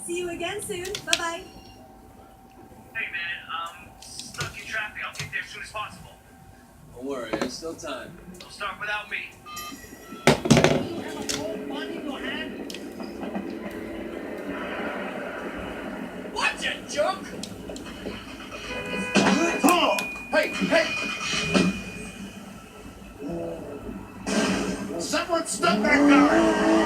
See you again soon. Bye-bye. Hey man, stuck in traffic. I'll get there as soon as possible. Don't worry, there's still time. Don't start without me. You have a whole bun in your hand? What, you jerk? Oh! Hey, hey! Someone stop that guy!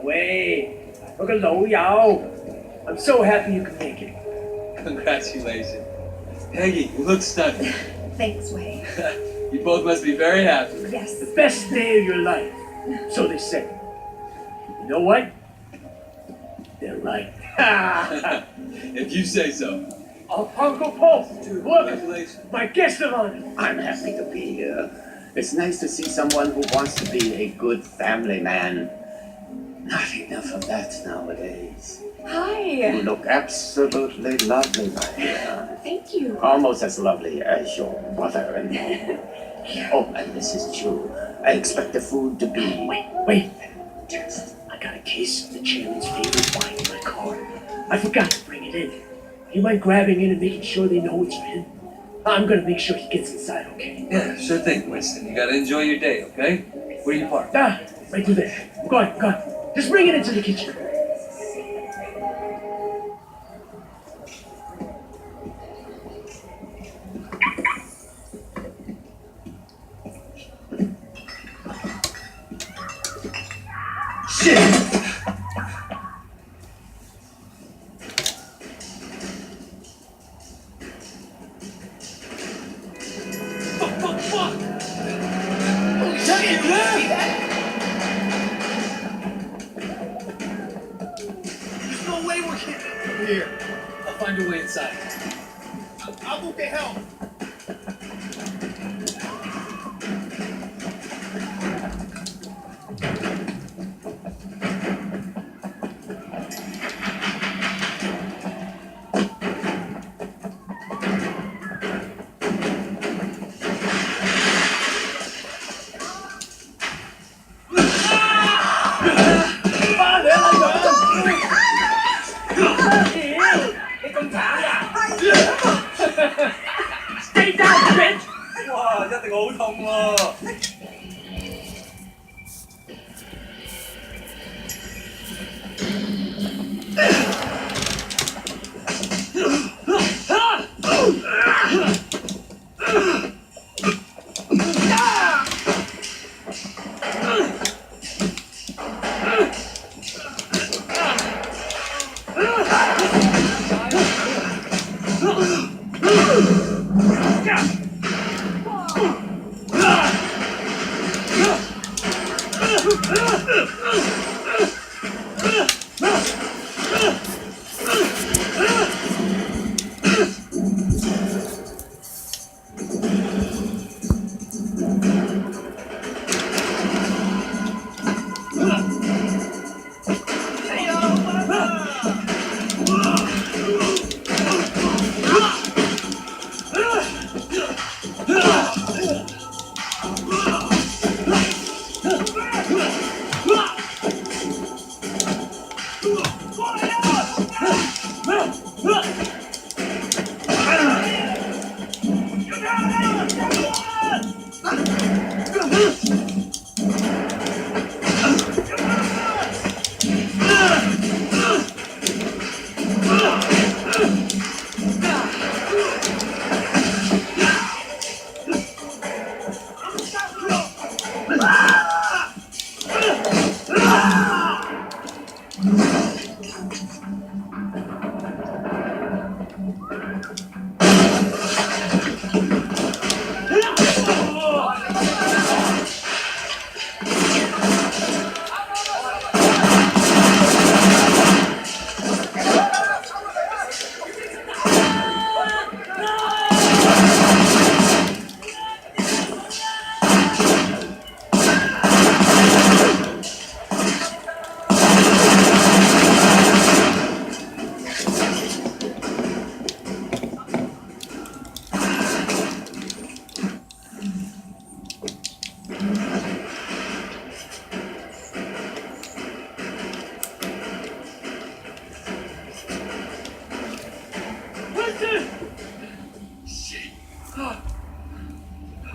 Wait, 我個老友 I'm so happy you could make it. Congratulations. Peggy, you look stunning. Thanks, Wei. You both must be very happy. Yes. The best day of your life. So they say. You know what? They're right. If you say so. Uncle Paul, look, Congratulations. my guest of honor. I'm happy to be here. It's nice to see someone who wants to be a good family man. Not enough of that nowadays. You Hi. look absolutely lovely, my dear. Thank you. Almost as lovely as your mother-in-law. Oh, and this is true. I expect the food to be... Wait. I got a case of the chairman's favorite wine in my car. I forgot to bring it in. You mind grabbing it and making sure they know it's for him? I'm gonna make sure he gets inside, okay? Yeah, sure thing, Winston. You gotta enjoy your day, okay? Where you parked? Right through there. Go on. Just bring it into the kitchen. Shit! Fuck! Holy shit, man! See that? There's no way we're getting Here. I'll find a way inside. I'll go get help. Stay down, bitch! 哇，一定好痛喎！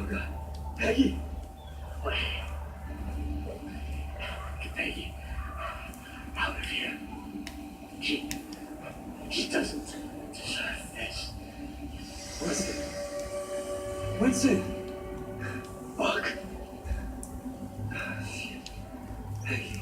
Oh God. Peggy! Wait. Get Peggy out of here. She doesn't deserve this. Winston! Fuck. Peggy.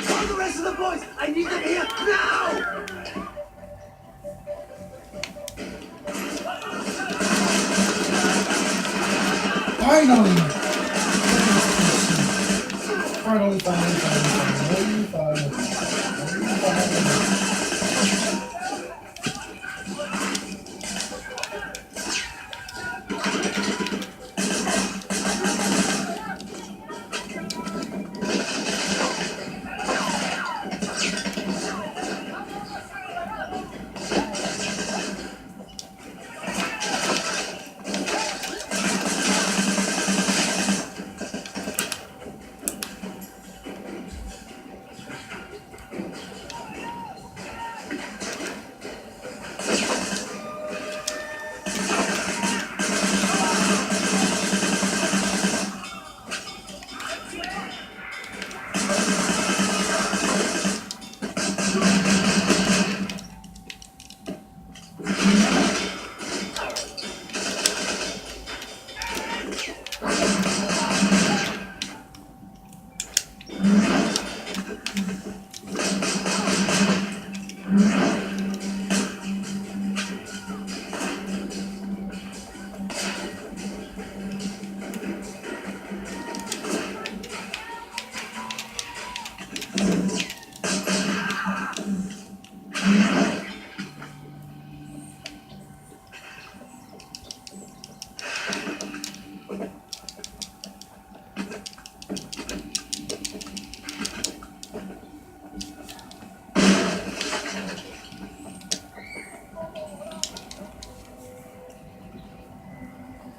All the rest of the boys, I need them here now! Finally! Finally.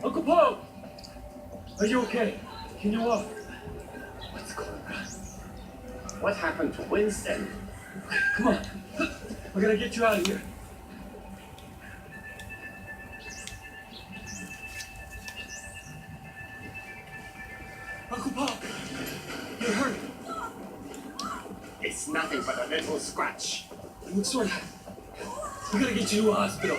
Uncle Poe! Are you okay? Can you walk? What's going on? What happened to Winston? Come on. We're gonna get you out of here. Uncle Poe! You're hurt. It's nothing but a little scratch. What sort? We gotta get you to a hospital.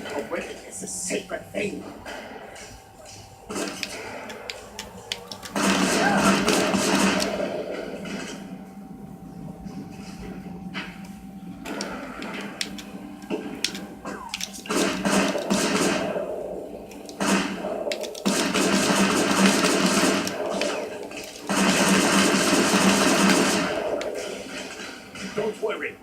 A weapon is a sacred thing. Don't worry.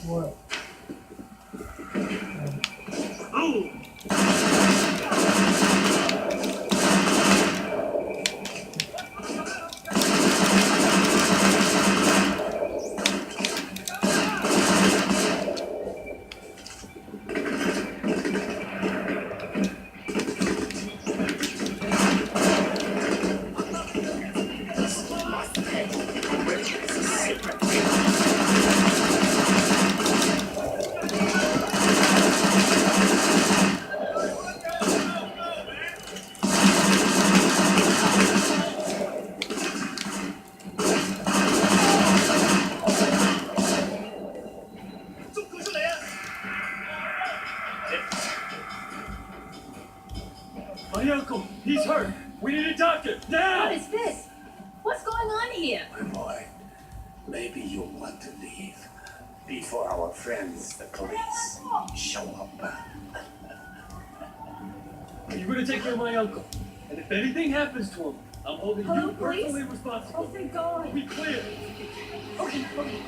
What? Yeah. My boy, maybe you'll want to leave before our friends, the police, show up. You're gonna take care of my uncle. And if anything happens to him, I'm holding Hello, you police? personally responsible. Oh, thank God. Be clear. Okay, okay.